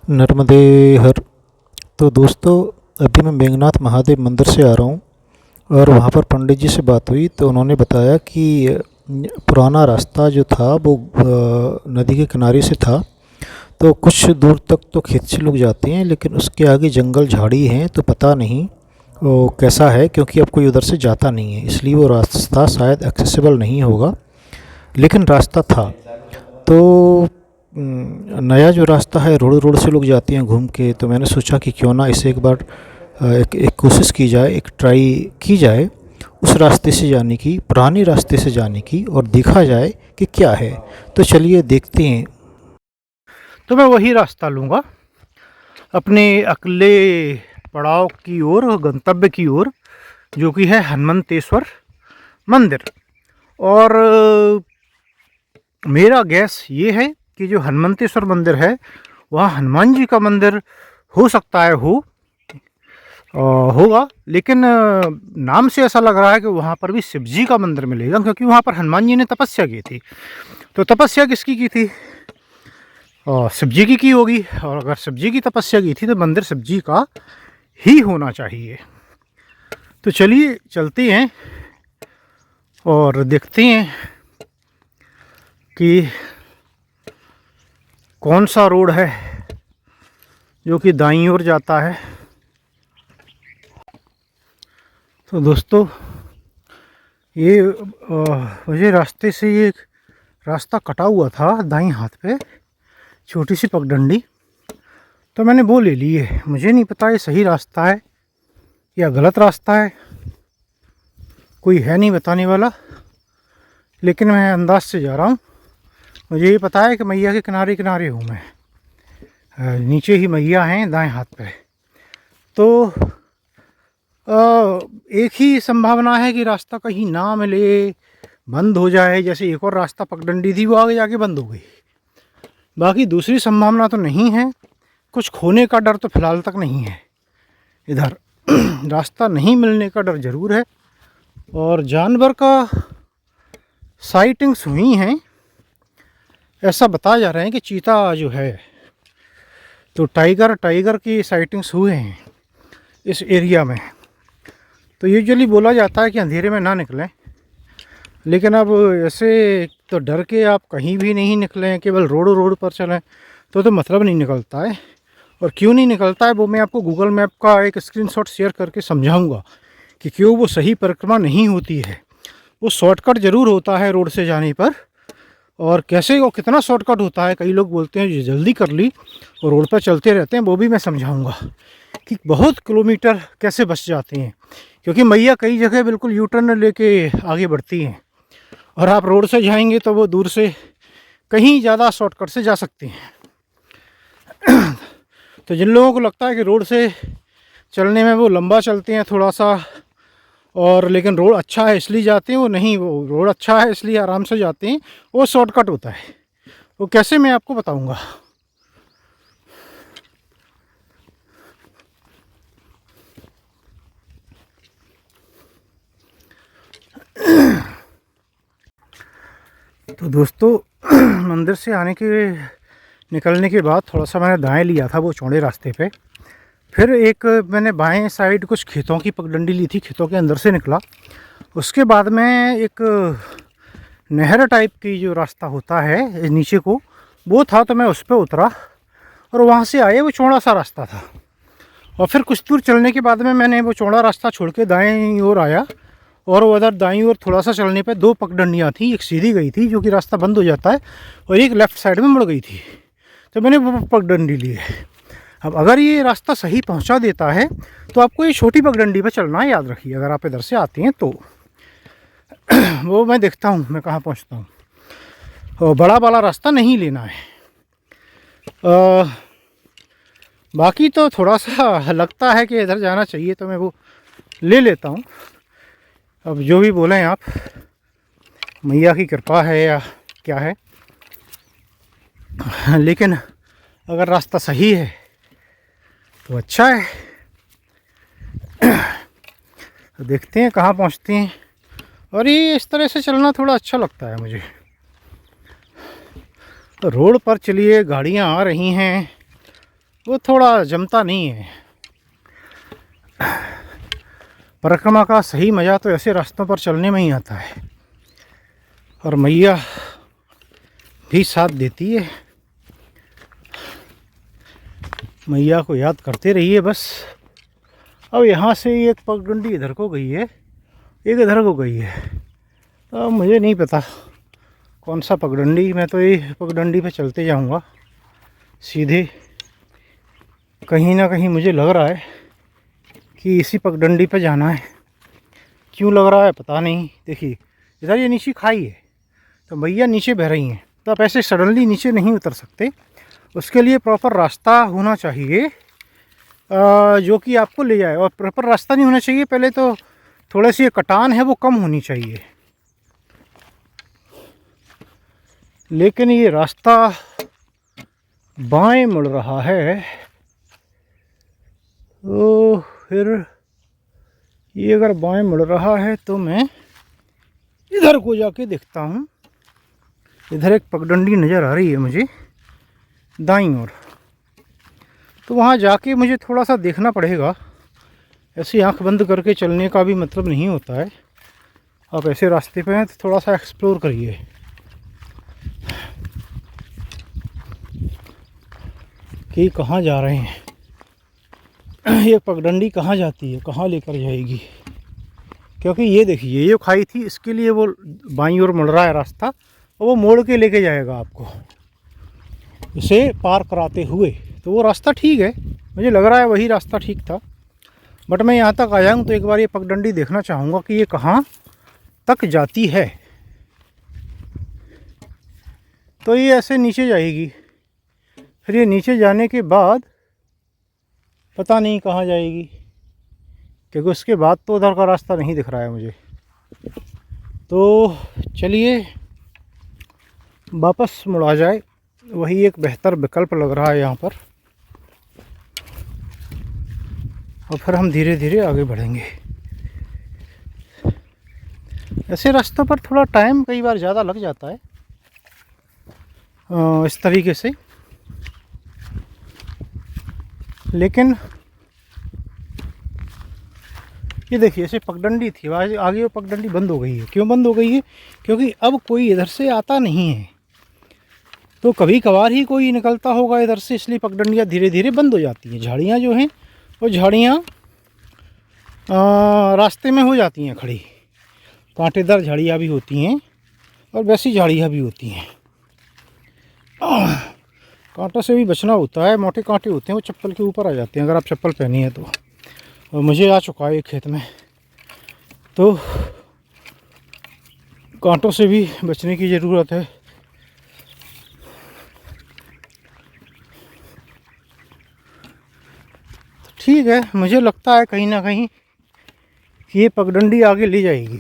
नर्मदे हर। तो दोस्तों, अभी मैं मेघनाथ महादेव मंदिर से आ रहा हूँ और वहाँ पर पंडित जी से बात हुई तो उन्होंने बताया कि पुराना रास्ता जो था वो नदी के किनारे से था। तो कुछ दूर तक तो खेत से लोग जाते हैं, लेकिन उसके आगे जंगल झाड़ी हैं, तो पता नहीं वो कैसा है, क्योंकि अब कोई उधर से जाता नहीं है, इसलिए वो रास्ता शायद एक्सेसिबल नहीं होगा। लेकिन रास्ता था। तो नया जो रास्ता है, रोड रोड से लोग जाते हैं घूम के, तो मैंने सोचा कि क्यों ना इसे एक बार एक कोशिश की जाए, एक ट्राई की जाए उस रास्ते से जाने की, पुराने रास्ते से जाने की, और देखा जाए कि क्या है। तो चलिए देखते हैं। तो मैं वही रास्ता लूँगा अपने अगले पड़ाव की ओर, गंतव्य की ओर, जो कि है हनुमंतेश्वर मंदिर। और मेरा गैस ये है कि जो हनुमंतेश्वर मंदिर है वहाँ हनुमान जी का मंदिर हो सकता है, होगा, लेकिन नाम से ऐसा लग रहा है कि वहाँ पर भी शिव जी का मंदिर मिलेगा, क्योंकि वहाँ पर हनुमान जी ने तपस्या की थी। तो तपस्या किसकी की थी? शिव जी की होगी, और अगर शिव जी की तपस्या की थी तो मंदिर शिव जी का ही होना चाहिए। तो चलिए चलते हैं और देखते हैं कि कौन सा रोड है जो कि दाईं ओर जाता है। तो दोस्तों, ये मुझे रास्ते से ये रास्ता कटा हुआ था दाईं हाथ पे, छोटी सी पगडंडी। तो मैंने वो ले ली है। मुझे नहीं पता ये सही रास्ता है या गलत रास्ता है, कोई है नहीं बताने वाला, लेकिन मैं अंदाज से जा रहा हूँ। मुझे ये पता है कि मैया के किनारे किनारे हूँ मैं, नीचे ही मैया हैं दाएं हाथ पे। तो एक ही संभावना है कि रास्ता कहीं ना मिले, बंद हो जाए, जैसे एक और रास्ता पगडंडी थी वो आगे जाके बंद हो गई। बाकी दूसरी संभावना तो नहीं है। कुछ खोने का डर तो फिलहाल तक नहीं है इधर। रास्ता नहीं मिलने का डर ज़रूर है। और जानवर का साइटिंग्स हुई हैं, ऐसा बताया जा रहा है कि चीता जो है, तो टाइगर की साइटिंग्स हुए हैं इस एरिया में। तो यूजुअली बोला जाता है कि अंधेरे में ना निकलें, लेकिन अब ऐसे तो डर के आप कहीं भी नहीं निकलें, केवल रोड पर चलें, तो मतलब नहीं निकलता है। और क्यों नहीं निकलता है वो मैं आपको गूगल मैप का एक स्क्रीनशॉट शेयर करके समझाऊंगा कि क्यों वो सही परिक्रमा नहीं होती है। वो शॉर्टकट ज़रूर होता है रोड से जाने पर, और कैसे वो कितना शॉर्टकट होता है, कई लोग बोलते हैं जल्दी कर ली और रोड पर चलते रहते हैं, वो भी मैं समझाऊंगा कि बहुत किलोमीटर कैसे बच जाते हैं। क्योंकि मैया कई जगह बिल्कुल यू टर्न लेके आगे बढ़ती हैं, और आप रोड से जाएंगे तो वो दूर से कहीं ज़्यादा शॉर्टकट से जा सकते हैं। तो जिन लोगों को लगता है कि रोड से चलने में वो लंबा चलते हैं थोड़ा सा, और लेकिन रोड अच्छा है इसलिए जाते हैं, वो नहीं, वो रोड अच्छा है इसलिए आराम से जाते हैं, वो शॉर्टकट होता है। वो कैसे मैं आपको बताऊंगा। तो दोस्तों, मंदिर से निकलने के बाद थोड़ा सा मैंने दाएं लिया था वो चौड़े रास्ते पे, फिर एक मैंने बाएं साइड कुछ खेतों की पगडंडी ली थी, खेतों के अंदर से निकला। उसके बाद में एक नहर टाइप की जो रास्ता होता है नीचे को, वो था, तो मैं उस पर उतरा और वहाँ से आए, वो चौड़ा सा रास्ता था। और फिर कुछ दूर चलने के बाद में मैंने वो चौड़ा रास्ता छोड़ के दाएं ओर आया, और उधर दाईं ओर थोड़ा सा चलने पे दो पगडंडियाँ थी, एक सीधी गई थी जो कि रास्ता बंद हो जाता है, और एक लेफ़्ट साइड में मुड़ गई थी। तो मैंने वो पगडंडी ली है। अब अगर ये रास्ता सही पहुंचा देता है तो आपको ये छोटी पगडंडी पे चलना है, याद रखिए, अगर आप इधर से आते हैं तो। वो मैं देखता हूँ मैं कहाँ पहुँचता हूँ, और बड़ा वाला रास्ता नहीं लेना है। बाकी तो थोड़ा सा लगता है कि इधर जाना चाहिए, तो मैं वो ले लेता हूँ। अब जो भी बोलें आप, मैया की कृपा है या क्या है, लेकिन अगर रास्ता सही है तो अच्छा है। तो देखते हैं कहाँ पहुँचते हैं। और ये इस तरह से चलना थोड़ा अच्छा लगता है मुझे। तो रोड पर चलिए, गाड़ियाँ आ रही हैं, वो थोड़ा जमता नहीं है। परिक्रमा का सही मज़ा तो ऐसे रास्तों पर चलने में ही आता है, और मैया भी साथ देती है। मैया को याद करते रहिए बस। अब यहाँ से एक पगडंडी इधर को गई है, एक इधर को गई है, तो अब मुझे नहीं पता कौन सा पगडंडी। मैं तो ये पगडंडी पे चलते जाऊँगा सीधे। कहीं ना कहीं मुझे लग रहा है कि इसी पगडंडी पे जाना है। क्यों लग रहा है पता नहीं। देखिए इधर ये नीचे खाई है, तो मैया नीचे बह रही हैं, तो आप ऐसे सडनली नीचे नहीं उतर सकते। उसके लिए प्रॉपर रास्ता होना चाहिए जो कि आपको ले जाए। और प्रॉपर रास्ता नहीं होना चाहिए, पहले तो थोड़ी सी कटान है वो कम होनी चाहिए। लेकिन ये रास्ता बाएं मुड़ रहा है, तो फिर ये अगर बाएं मुड़ रहा है तो मैं इधर को जाके देखता हूँ। इधर एक पगडंडी नज़र आ रही है मुझे दाईं ओर, तो वहाँ जाके मुझे थोड़ा सा देखना पड़ेगा। ऐसी आंख बंद करके चलने का भी मतलब नहीं होता है। आप ऐसे रास्ते पे हैं तो थोड़ा सा एक्सप्लोर करिए। कि कहाँ जा रहे हैं, ये पगडंडी कहाँ जाती है, कहाँ लेकर जाएगी। क्योंकि ये देखिए, ये जो खाई थी इसके लिए वो बाईं ओर मुड़ रहा है रास्ता, और वो मोड़ के लेके जाएगा आपको इसे पार कराते हुए। तो वो रास्ता ठीक है, मुझे लग रहा है वही रास्ता ठीक था। बट मैं यहाँ तक आया हूँ तो एक बार ये पगडंडी देखना चाहूँगा कि ये कहाँ तक जाती है। तो ये ऐसे नीचे जाएगी, फिर ये नीचे जाने के बाद पता नहीं कहाँ जाएगी, क्योंकि उसके बाद तो उधर का रास्ता नहीं दिख रहा है मुझे। तो चलिए वापस मुड़ा जाए, वही एक बेहतर विकल्प लग रहा है यहाँ पर। और फिर हम धीरे धीरे आगे बढ़ेंगे। ऐसे रास्तों पर थोड़ा टाइम कई बार ज़्यादा लग जाता है इस तरीके से। लेकिन ये देखिए, ऐसे पगडंडी थी, आगे वो पगडंडी बंद हो गई है। क्यों बंद हो गई है? क्योंकि अब कोई इधर से आता नहीं है। तो कभी कभार ही कोई निकलता होगा इधर से, इसलिए पगडंडियाँ धीरे धीरे बंद हो जाती हैं। झाड़ियाँ जो हैं वो झाड़ियाँ रास्ते में हो जाती हैं खड़ी। कांटेदार झाड़ियाँ भी होती हैं और वैसी झाड़ियाँ भी होती हैं। कांटों से भी बचना होता है, मोटे कांटे होते हैं वो चप्पल के ऊपर आ जाते हैं अगर आप चप्पल पहनी है तो। और मुझे आ चुका है एक खेत में, तो कांटों से भी बचने की ज़रूरत है। ठीक है, मुझे लगता है कहीं ना कहीं ये पगडंडी आगे ले जाएगी।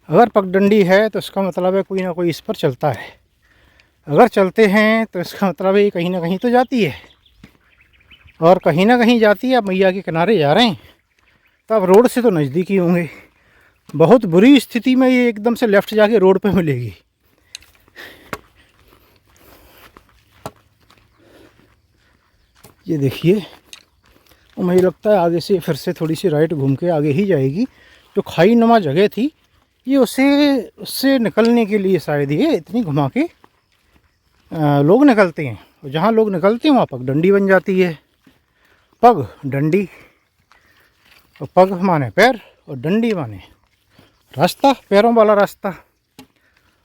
अगर पगडंडी है तो इसका मतलब है कोई ना कोई इस पर चलता है। अगर चलते हैं तो इसका मतलब है ये कहीं ना कहीं तो जाती है, और कहीं ना कहीं जाती है। अब मैया के किनारे जा रहे हैं तो अब रोड से तो नज़दीक ही होंगे। बहुत बुरी स्थिति में ये एकदम से लेफ़्ट जाके रोड पे मिलेगी। ये देखिए, और मुझे लगता है आगे से फिर से थोड़ी सी राइट घूम के आगे ही जाएगी। जो खाई नुमा जगह थी ये उससे निकलने के लिए शायद ये इतनी घुमा के लोग निकलते हैं। और जहाँ लोग निकलते हैं वहाँ पगडंडी बन जाती है। पग डंडी, और पग माने पैर और डंडी माने रास्ता, पैरों वाला रास्ता।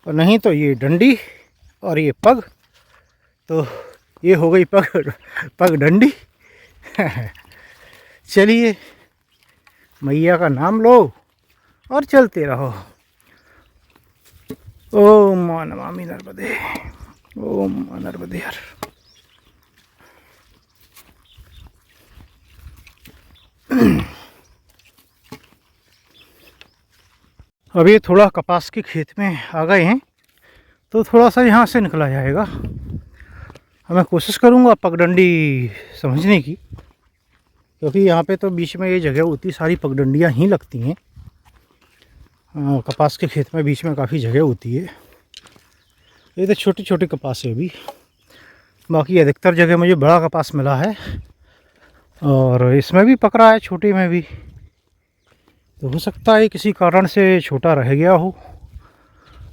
और नहीं तो ये डंडी और ये पग, तो ये हो गई पग डंडी। चलिए, मैया का नाम लो और चलते रहो। ओम नमामि नर्मदे, ओम नर्मदे हर। अब ये थोड़ा कपास के खेत में आ गए हैं, तो थोड़ा सा यहाँ से निकला जाएगा। मैं कोशिश करूँगा पगडंडी समझने की, क्योंकि यहाँ पे तो बीच में ये जगह होती सारी पगडंडियाँ ही लगती हैं। कपास के खेत में बीच में काफ़ी जगह होती है। ये तो छोटी छोटी कपास है अभी, बाकी अधिकतर जगह मुझे बड़ा कपास मिला है, और इसमें भी पकड़ा है, छोटे में भी। तो हो सकता है किसी कारण से छोटा रह गया हो,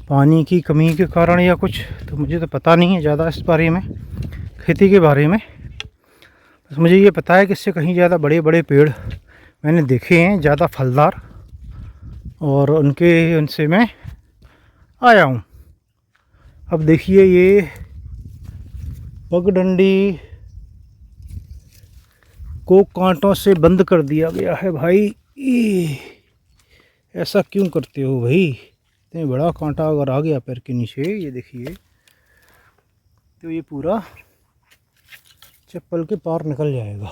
पानी की कमी के कारण या कुछ, तो मुझे तो पता नहीं है ज़्यादा इस बारे में, खेती के बारे में। बस मुझे ये पता है कि इससे कहीं ज़्यादा बड़े बड़े पेड़ मैंने देखे हैं, ज़्यादा फलदार, और उनसे मैं आया हूँ। अब देखिए ये पगडंडी को कांटों से बंद कर दिया गया है। भाई ऐसा क्यों करते हो भाई? इतने बड़ा कांटा अगर आ गया पैर के नीचे, ये देखिए, तो ये पूरा चप्पल के पार निकल जाएगा।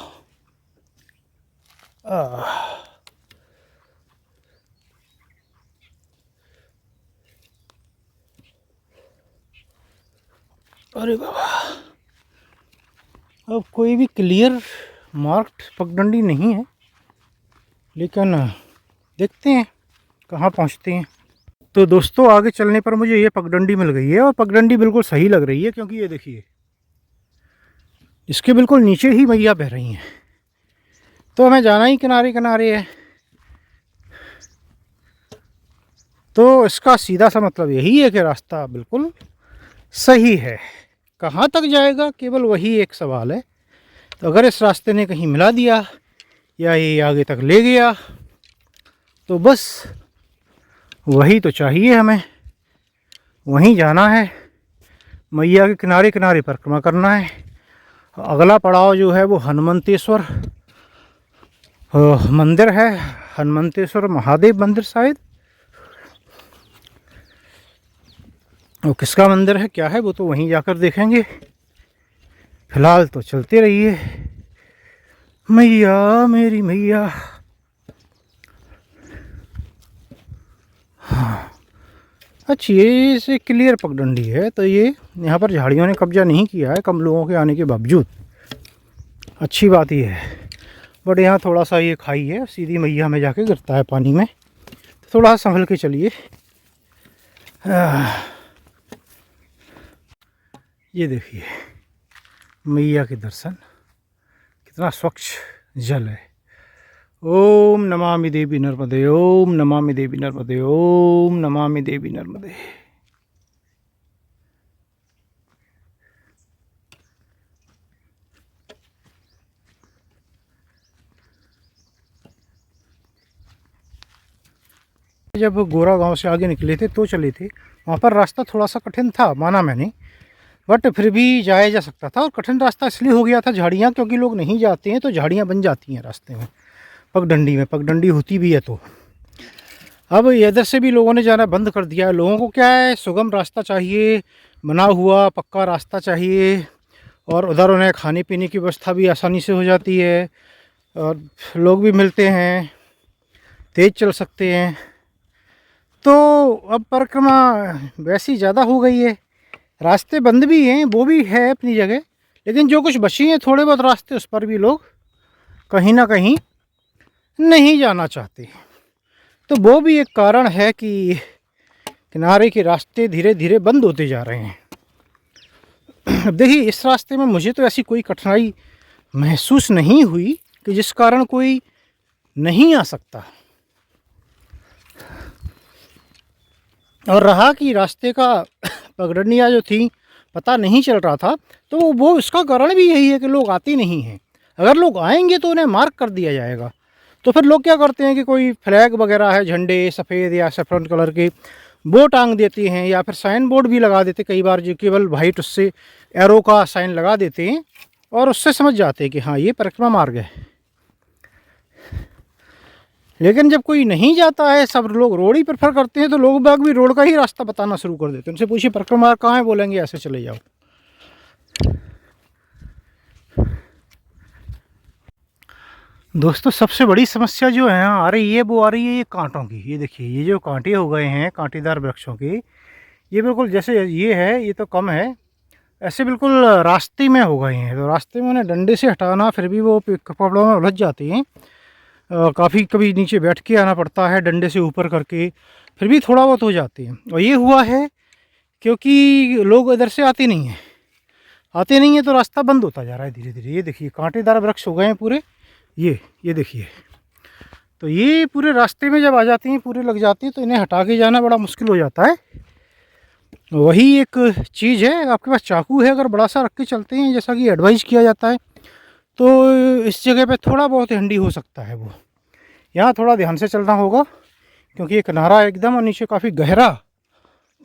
अरे बाबा, अब कोई भी क्लियर मार्क्ड पगडंडी नहीं है, लेकिन देखते हैं कहाँ पहुँचते हैं। तो दोस्तों आगे चलने पर मुझे ये पगडंडी मिल गई है, और पगडंडी बिल्कुल सही लग रही है, क्योंकि ये देखिए इसके बिल्कुल नीचे ही मैया बह रही हैं। तो हमें जाना ही किनारे किनारे है, तो इसका सीधा सा मतलब यही है कि रास्ता बिल्कुल सही है। कहाँ तक जाएगा केवल वही एक सवाल है। तो अगर इस रास्ते ने कहीं मिला दिया या ये आगे तक ले गया, तो बस वही तो चाहिए हमें, वहीं जाना है, मैया के किनारे किनारे परिक्रमा करना है। अगला पड़ाव जो है वो हनुमंतेश्वर मंदिर है, हनुमंतेश्वर महादेव मंदिर शायद। वो किसका मंदिर है, क्या है, वो तो वहीं जाकर देखेंगे। फिलहाल तो चलते रहिए, मैया मेरी मैया। हाँ, अच्छा, ये से क्लियर पगडंडी है, तो ये यहाँ पर झाड़ियों ने कब्जा नहीं किया है, कम लोगों के आने के बावजूद। अच्छी बात ये है। बट यहाँ थोड़ा सा ये खाई है, सीधी मैया में जाके गिरता है पानी में, तो थोड़ा संभल के चलिए। ये देखिए मैया के दर्शन, कितना स्वच्छ जल है। ओम नमामि देवी नर्मदे, ओम नमामि देवी नर्मदे, ओम नमामि देवी नर्मदे। जब गोरा गांव से आगे निकले थे तो चले थे, वहाँ पर रास्ता थोड़ा सा कठिन था, माना मैंने, बट फिर भी जाया जा सकता था। और कठिन रास्ता इसलिए हो गया था, झाड़ियाँ, क्योंकि लोग नहीं जाते हैं तो झाड़ियाँ बन जाती हैं रास्ते में, पगडंडी में, पगडंडी होती भी है। तो अब इधर से भी लोगों ने जाना बंद कर दिया है। लोगों को क्या है, सुगम रास्ता चाहिए, बना हुआ पक्का रास्ता चाहिए, और उधर उन्हें खाने पीने की व्यवस्था भी आसानी से हो जाती है, और लोग भी मिलते हैं, तेज़ चल सकते हैं। तो अब परिक्रमा वैसी ज़्यादा हो गई है, रास्ते बंद भी हैं, वो भी है अपनी जगह, लेकिन जो कुछ बची हैं थोड़े बहुत रास्ते, उस पर भी लोग कहीं ना कहीं नहीं जाना चाहते। तो वो भी एक कारण है कि किनारे के रास्ते धीरे धीरे बंद होते जा रहे हैं। देखिए इस रास्ते में मुझे तो ऐसी कोई कठिनाई महसूस नहीं हुई कि जिस कारण कोई नहीं आ सकता। और रहा कि रास्ते का पगडंडियाँ जो थी पता नहीं चल रहा था, तो वो इसका कारण भी यही है कि लोग आते नहीं हैं। अगर लोग आएंगे तो उन्हें मार्क कर दिया जाएगा। तो फिर लोग क्या करते हैं कि कोई फ्लैग वगैरह है, झंडे सफ़ेद या सैफरन कलर के, वो टांग देते हैं, या फिर साइन बोर्ड भी लगा देते कई बार, जो केवल वाइट उससे एरो का साइन लगा देते हैं, और उससे समझ जाते हैं कि हाँ ये परिक्रमा मार्ग है। लेकिन जब कोई नहीं जाता है, सब लोग रोड ही प्रेफर करते हैं, तो लोग बाग भी रोड का ही रास्ता बताना शुरू कर देते हैं। उनसे पूछिए परिक्रमा मार्ग कहाँ है, बोलेंगे ऐसे चले जाओ। दोस्तों सबसे बड़ी समस्या जो है आ रही है, वो आ रही है ये कांटों की। ये देखिए, ये जो कांटे हो गए हैं कांटेदार वृक्षों के, ये बिल्कुल जैसे ये है, ये तो कम है, ऐसे बिल्कुल रास्ते में हो गए हैं। तो रास्ते में उन्हें डंडे से हटाना, फिर भी वो कपड़ों में उलझ जाते हैं। काफ़ी कभी नीचे बैठ के आना पड़ता है, डंडे से ऊपर करके, फिर भी थोड़ा बहुत हो जाते हैं। और ये हुआ है क्योंकि लोग इधर से आते नहीं हैं। आते नहीं है तो रास्ता बंद होता जा रहा है धीरे धीरे। ये देखिए कांटेदार वृक्ष हो गए हैं पूरे, ये देखिए। तो ये पूरे रास्ते में जब आ जाती हैं, पूरे लग जाती हैं, तो इन्हें हटा के जाना बड़ा मुश्किल हो जाता है। वही एक चीज़ है, आपके पास चाकू है अगर बड़ा सा रख के चलते हैं जैसा कि एडवाइस किया जाता है, तो इस जगह पे थोड़ा बहुत हैंडी हो सकता है वो। यहाँ थोड़ा ध्यान से चलना होगा क्योंकि ये किनारा एकदम और नीचे काफ़ी गहरा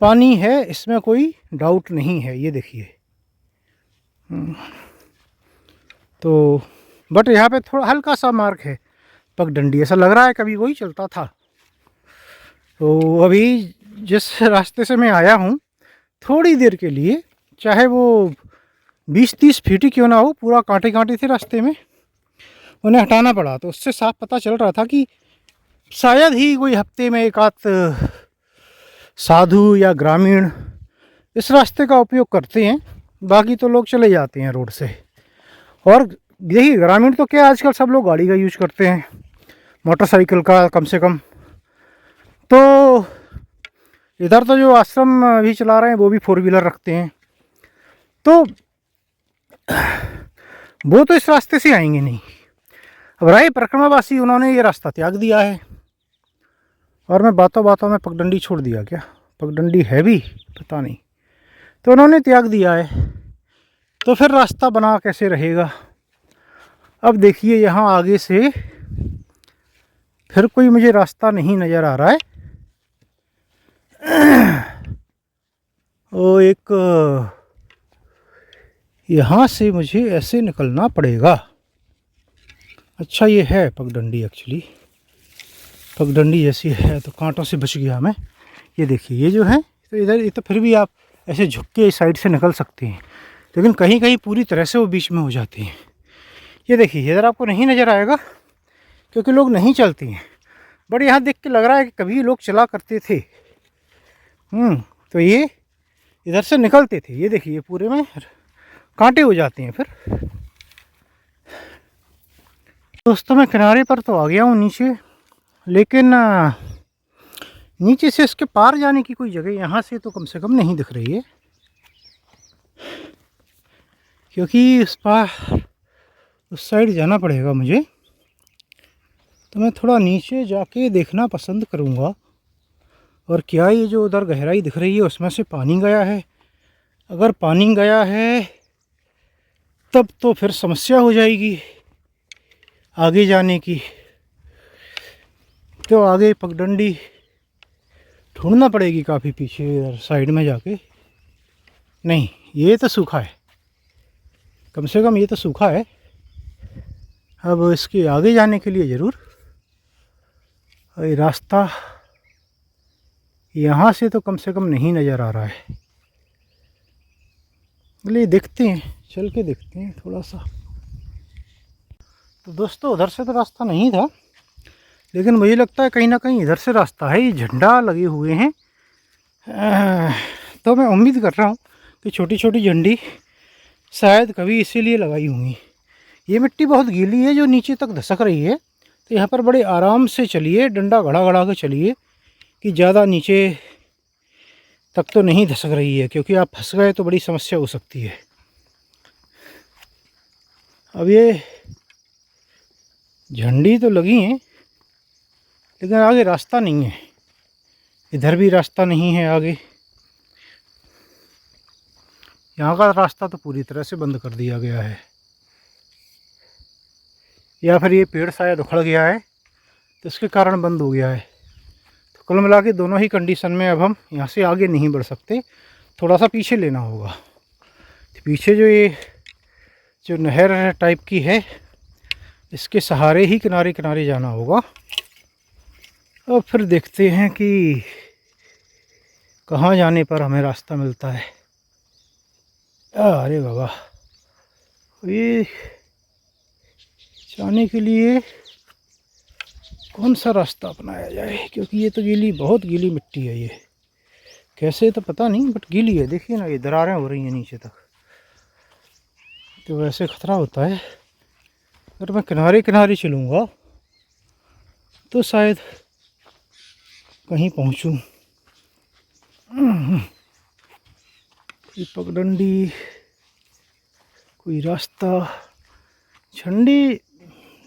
पानी है, इसमें कोई डाउट नहीं है। ये देखिए तो बट यहाँ पे थोड़ा हल्का सा मार्ग है, पगडंडी, ऐसा लग रहा है कभी वही चलता था। तो अभी जिस रास्ते से मैं आया हूँ, थोड़ी देर के लिए, चाहे वो 20-30 फीट ही क्यों ना हो, पूरा कांटे कांटे थे रास्ते में, उन्हें हटाना पड़ा। तो उससे साफ पता चल रहा था कि शायद ही कोई हफ्ते में एक आध साधु या ग्रामीण इस रास्ते का उपयोग करते हैं, बाकी तो लोग चले जाते हैं रोड से। और यही ग्रामीण तो क्या, आजकल सब लोग गाड़ी का यूज करते हैं, मोटरसाइकिल का कम से कम। तो इधर तो जो आश्रम भी चला रहे हैं वो भी 4 व्हीलर रखते हैं, तो वो तो इस रास्ते से आएंगे नहीं। अब राय परिक्रमावासी उन्होंने ये रास्ता त्याग दिया है, और मैं बातों बातों में पगडंडी छोड़ दिया क्या, पगडंडी है भी पता नहीं, तो उन्होंने त्याग दिया है, तो फिर रास्ता बना कैसे रहेगा। अब देखिए यहाँ आगे से फिर कोई मुझे रास्ता नहीं नज़र आ रहा है। वो एक यहाँ से मुझे ऐसे निकलना पड़ेगा। अच्छा ये है पगडंडी, एक्चुअली पगडंडी जैसी है, तो कांटों से बच गया मैं। ये देखिए ये जो है, तो इधर ये तो फिर भी आप ऐसे झुक के इस साइड से निकल सकते हैं, लेकिन कहीं कहीं पूरी तरह से वो बीच में हो जाती हैं। ये देखिए इधर आपको नहीं नज़र आएगा क्योंकि लोग नहीं चलते हैं, बट यहाँ देख के लग रहा है कि कभी लोग चला करते थे। तो ये इधर से निकलते थे। ये देखिए पूरे में कांटे हो जाते हैं फिर। दोस्तों मैं किनारे पर तो आ गया हूँ नीचे, लेकिन नीचे से इसके पार जाने की कोई जगह यहाँ से तो कम से कम नहीं दिख रही है, क्योंकि उस पार उस साइड जाना पड़ेगा मुझे। तो मैं थोड़ा नीचे जाके देखना पसंद करूँगा, और क्या ये जो उधर गहराई दिख रही है उसमें से पानी गया है। अगर पानी गया है तब तो फिर समस्या हो जाएगी आगे जाने की, तो आगे पगडंडी ढूंढना पड़ेगी काफ़ी पीछे इधर साइड में जाके। नहीं ये तो सूखा है, कम से कम ये तो सूखा है। अब इसके आगे जाने के लिए ज़रूर रास्ता यहाँ से तो कम से कम नहीं नज़र आ रहा है। चलिए देखते हैं, चल के देखते हैं थोड़ा सा। तो दोस्तों उधर से तो रास्ता नहीं था, लेकिन मुझे लगता है कहीं ना कहीं इधर से रास्ता है। ये झंडा लगे हुए हैं, तो मैं उम्मीद कर रहा हूँ कि छोटी छोटी झंडी शायद कभी इसीलिए लगाई होंगी। ये मिट्टी बहुत गीली है जो नीचे तक धसक रही है, तो यहाँ पर बड़े आराम से चलिए, डंडा गड़ा गड़ा के चलिए कि ज़्यादा नीचे तक तो नहीं धसक रही है, क्योंकि आप फंस गए तो बड़ी समस्या हो सकती है। अब ये झंडी तो लगी हैं, लेकिन आगे रास्ता नहीं है, इधर भी रास्ता नहीं है आगे। यहाँ का रास्ता तो पूरी तरह से बंद कर दिया गया है, या फिर ये पेड़ शायद उखड़ गया है तो इसके कारण बंद हो गया है। तो कुल मिला के दोनों ही कंडीशन में अब हम यहाँ से आगे नहीं बढ़ सकते, थोड़ा सा पीछे लेना होगा। तो पीछे जो ये जो नहर टाइप की है, इसके सहारे ही किनारे किनारे जाना होगा। और फिर देखते हैं कि कहाँ जाने पर हमें रास्ता मिलता है। अरे बाबा, ये जाने के लिए कौन सा रास्ता अपनाया जाए, क्योंकि ये तो गीली, बहुत गीली मिट्टी है। ये कैसे तो पता नहीं, बट गीली है। देखिए ना, ये दरारें हो रही हैं नीचे तक, तो वैसे खतरा होता है। अगर मैं किनारे किनारे चलूँगा तो शायद कहीं पहुँचूँ। ये पगडंडी कोई रास्ता, झंडे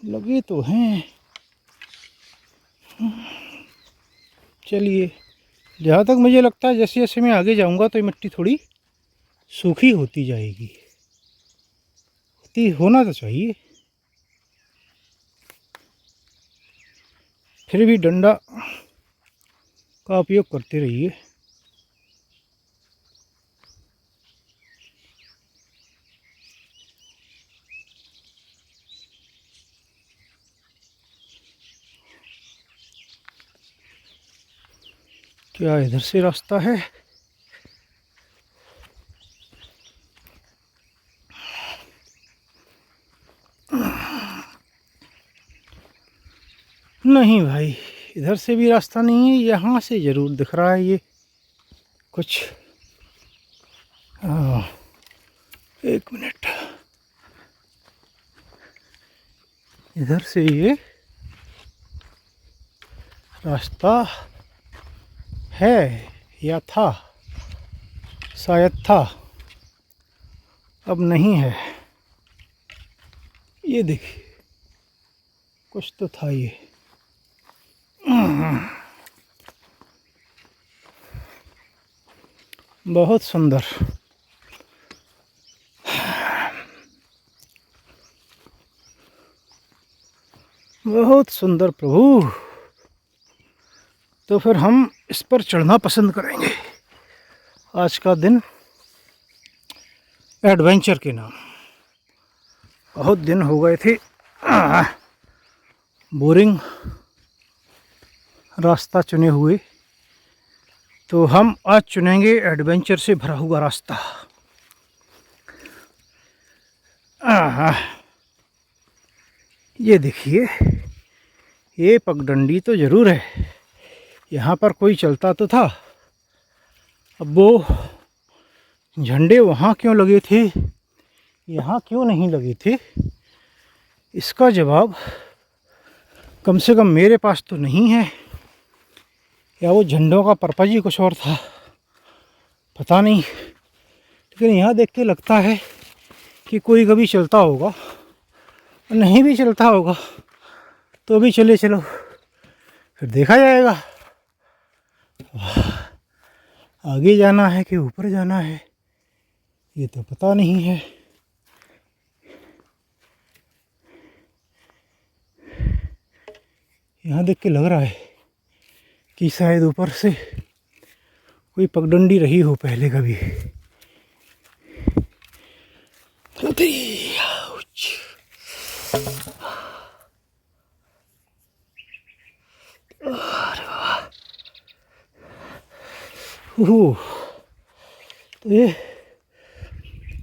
लगे तो हैं। चलिए, जहाँ तक मुझे लगता है जैसे जैसे मैं आगे जाऊँगा तो ये मिट्टी थोड़ी सूखी होती जाएगी। होना तो चाहिए, फिर भी डंडा का उपयोग करते रहिए। क्या इधर से रास्ता है? नहीं भाई, इधर से भी रास्ता नहीं है। यहाँ से ज़रूर दिख रहा है ये कुछ। एक मिनट, इधर से ये रास्ता है या था, शायद था, अब नहीं है। ये देखिए, कुछ तो था ये। बहुत सुंदर, बहुत सुंदर प्रभु। तो फिर हम इस पर चढ़ना पसंद करेंगे। आज का दिन एडवेंचर के नाम। बहुत दिन हो गए थे बोरिंग रास्ता चुने हुए, तो हम आज चुनेंगे एडवेंचर से भरा हुआ रास्ता। ये देखिए, ये पगडंडी तो ज़रूर है। यहाँ पर कोई चलता तो था। अब वो झंडे वहाँ क्यों लगे थे, यहाँ क्यों नहीं लगे थे, इसका जवाब कम से कम मेरे पास तो नहीं है। या वो झंडों का पर्पज ही कुछ और था, पता नहीं। लेकिन यहाँ देख के लगता है कि कोई कभी चलता होगा, नहीं भी चलता होगा तो भी चले चलो, फिर देखा जाएगा आगे जाना है कि ऊपर जाना है, ये तो पता नहीं है। यहाँ देख के लग रहा है कि शायद ऊपर से कोई पगडंडी रही हो पहले कभी। तो ये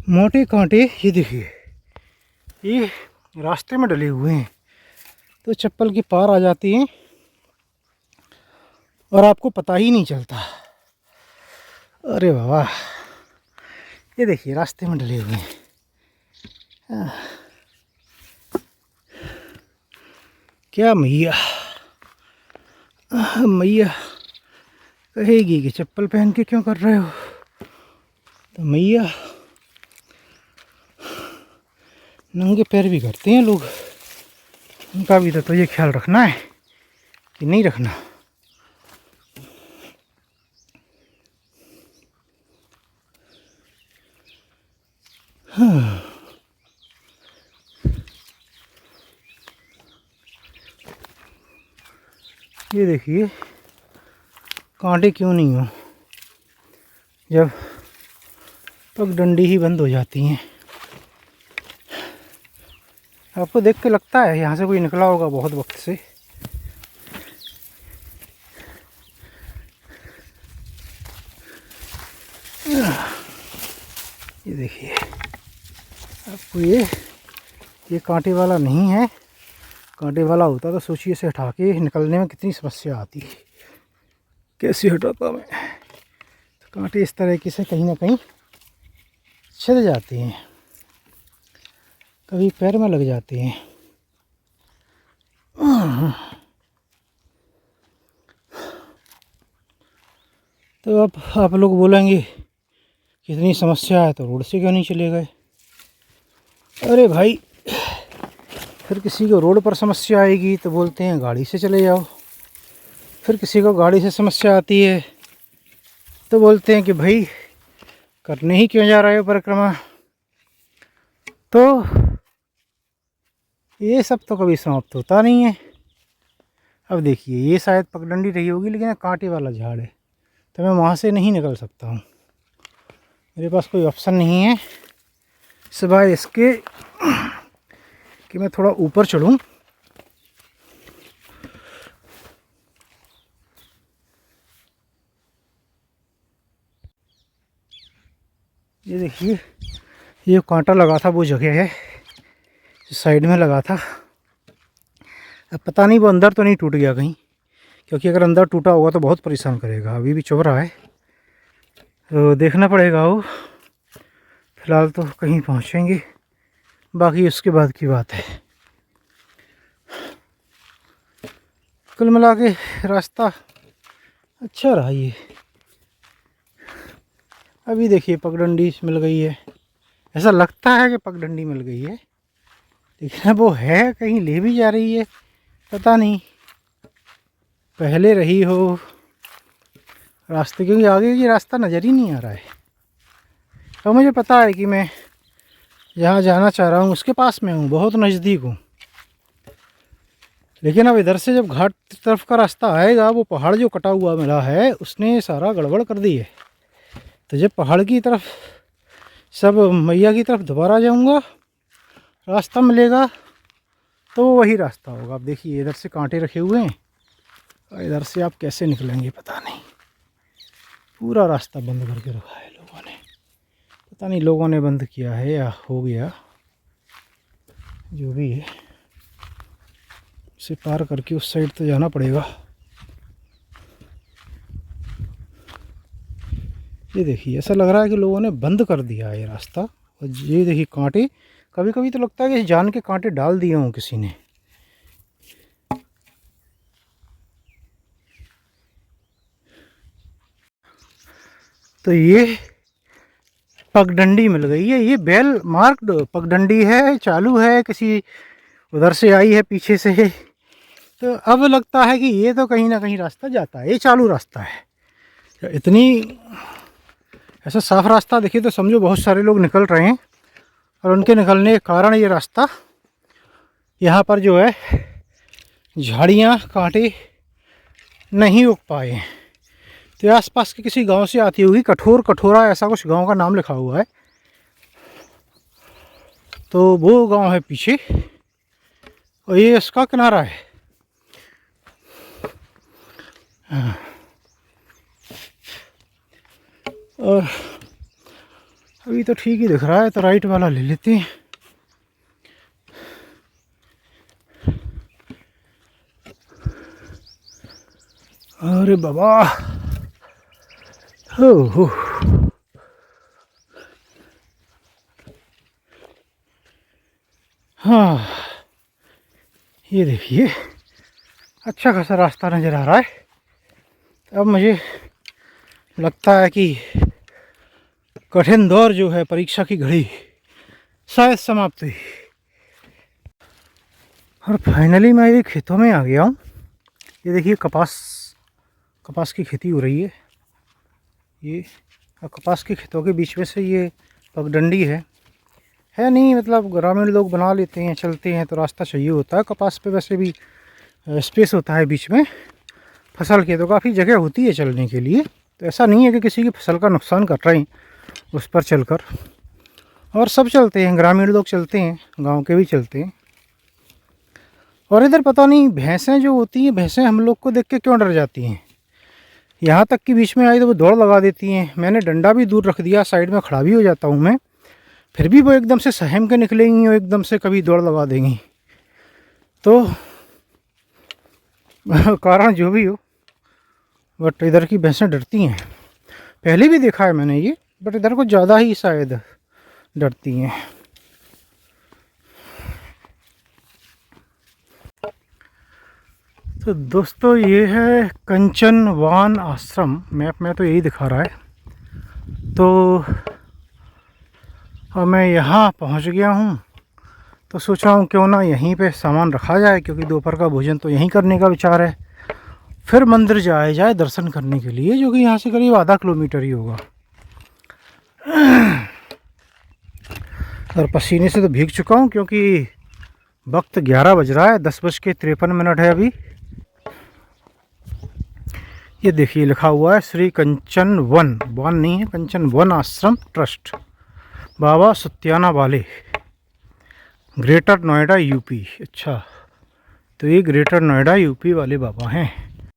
मोटे कांटे, ये देखिए, ये रास्ते में डले हुए हैं, तो चप्पल की पार आ जाती हैं और आपको पता ही नहीं चलता। अरे बाबा, ये देखिए रास्ते में डले हुए हैं। क्या मैया, मैया कहेगी कि चप्पल पहन के क्यों कर रहे हो, तो मैया नंगे पैर भी करते हैं लोग, उनका भी तो ये ख्याल रखना है कि नहीं रखना। हाँ। ये देखिए कांटे क्यों नहीं हो, जब पगडंडी ही बंद हो जाती हैं। आपको देख के लगता है यहाँ से कोई निकला होगा बहुत वक्त से। ये देखिए, आपको ये कांटे वाला नहीं है। कांटे वाला होता तो सोचिए इसे हटा के निकलने में कितनी समस्या आती। कैसे हटाता मैं, तो कांटे इस तरीके से कहीं ना कहीं छिद जाते हैं, कभी पैर में लग जाते हैं। तो अब आप लोग बोलेंगे कितनी समस्या है तो रोड से क्यों नहीं चले गए। अरे भाई, फिर किसी को रोड पर समस्या आएगी तो बोलते हैं गाड़ी से चले जाओ। फिर किसी को गाड़ी से समस्या आती है तो बोलते हैं कि भाई करने ही क्यों जा रहे हो परिक्रमा। तो ये सब तो कभी समाप्त होता नहीं है। अब देखिए, ये शायद पगडंडी रही होगी, लेकिन कांटे वाला झाड़ है, तो मैं वहाँ से नहीं निकल सकता हूँ। मेरे पास कोई ऑप्शन नहीं है सिवाय इसके कि मैं थोड़ा ऊपर चढ़ूँ। ये देखिए, ये कांटा लगा था वो जगह है, साइड में लगा था। अब पता नहीं वो अंदर तो नहीं टूट गया कहीं, क्योंकि अगर अंदर टूटा होगा तो बहुत परेशान करेगा। अभी भी चुभ रहा है, तो देखना पड़ेगा वो। फ़िलहाल तो कहीं पहुँचेंगे, बाकी उसके बाद की बात है। कुल मिला के रास्ता अच्छा रहा ये। अभी देखिए पगडंडी मिल गई है, ऐसा लगता है कि पगडंडी मिल गई है, लेकिन वो है कहीं ले भी जा रही है, पता नहीं। पहले रही हो रास्ते, क्योंकि आगे की रास्ता नज़र ही नहीं आ रहा है। तो मुझे पता है कि मैं जहाँ जाना चाह रहा हूँ उसके पास में हूँ, बहुत नज़दीक हूँ। लेकिन अब इधर से जब घाट तरफ का रास्ता आएगा, वो पहाड़ जो कटा हुआ मिला है उसने सारा गड़बड़ कर दी है। तो जब पहाड़ की तरफ सब मैया की तरफ दोबारा जाऊंगा, रास्ता मिलेगा तो वही रास्ता होगा। अब देखिए, इधर से कांटे रखे हुए हैं और इधर से आप कैसे निकलेंगे पता नहीं। पूरा रास्ता बंद करके रखा है लोगों ने, पता नहीं लोगों ने बंद किया है या हो गया, जो भी है। इसे पार करके उस साइड तो जाना पड़ेगा। ये देखिए, ऐसा लग रहा है कि लोगों ने बंद कर दिया है ये रास्ता। और ये देखिए कांटे, कभी कभी तो लगता है कि जान के कांटे डाल दिए हों किसी ने। तो ये पगडंडी मिल गई है, ये बेल मार्क्ड पगडंडी है, चालू है, किसी उधर से आई है पीछे से। तो अब लगता है कि ये तो कहीं ना कहीं रास्ता जाता है, ये चालू रास्ता है। इतनी ऐसा साफ रास्ता देखिए तो समझो बहुत सारे लोग निकल रहे हैं, और उनके निकलने के कारण ये रास्ता यहाँ पर जो है झाड़ियाँ कांटे नहीं उग पाए हैं। तो आसपास के किसी गांव से आती होगी, कठोरा ऐसा कुछ गांव का नाम लिखा हुआ है। तो वो गांव है पीछे, और ये इसका किनारा है। और अभी तो ठीक ही दिख रहा है, तो राइट वाला ले लेते हैं। अरे बाबा, हो हाँ, ये देखिए अच्छा खासा रास्ता नज़र आ रहा है। अब मुझे लगता है कि कठिन दौर जो है, परीक्षा की घड़ी शायद समाप्त हुई। और फाइनली मैं ये खेतों में आ गया हूँ। ये देखिए कपास की खेती हो रही है। ये कपास के खेतों के बीच में से ये पगडंडी है नहीं, मतलब ग्रामीण लोग बना लेते हैं, चलते हैं तो रास्ता चाहिए होता है। कपास पे वैसे भी स्पेस होता है बीच में, फसल के तो काफ़ी जगह होती है चलने के लिए। तो ऐसा नहीं है कि किसी की फसल का नुकसान कर रहे हैं उस पर चलकर। और सब चलते हैं, ग्रामीण लोग चलते हैं, गांव के भी चलते हैं। और इधर पता नहीं भैंसें जो होती हैं, भैंसें हम लोग को देख के क्यों डर जाती हैं। यहाँ तक कि बीच में आई तो वो दौड़ लगा देती हैं। मैंने डंडा भी दूर रख दिया, साइड में खड़ा भी हो जाता हूँ मैं, फिर भी वो एकदम से सहम के निकलेंगी और एकदम से कभी दौड़ लगा देंगी। तो कारण जो भी हो, बट इधर की भैंसें डरती हैं। पहले भी देखा है मैंने ये, बट इधर को ज़्यादा ही शायद डरती हैं। तो दोस्तों, ये है कंचनवान आश्रम, मैप में तो यही दिखा रहा है। तो अब मैं यहाँ पहुँच गया हूँ, तो सोच रहा हूँ क्यों ना यहीं पे सामान रखा जाए, क्योंकि दोपहर का भोजन तो यहीं करने का विचार है। फिर मंदिर जाया जाए दर्शन करने के लिए, जो कि यहाँ से करीब आधा किलोमीटर ही होगा। और पसीने से तो भीग चुका हूँ, क्योंकि वक्त 11 बज रहा है, 10:53 है अभी। ये देखिए लिखा हुआ है श्री कंचन वन नहीं है, कंचन वन आश्रम ट्रस्ट, बाबा सत्याना वाले, ग्रेटर नोएडा यूपी। अच्छा, तो ये ग्रेटर नोएडा यूपी वाले बाबा हैं।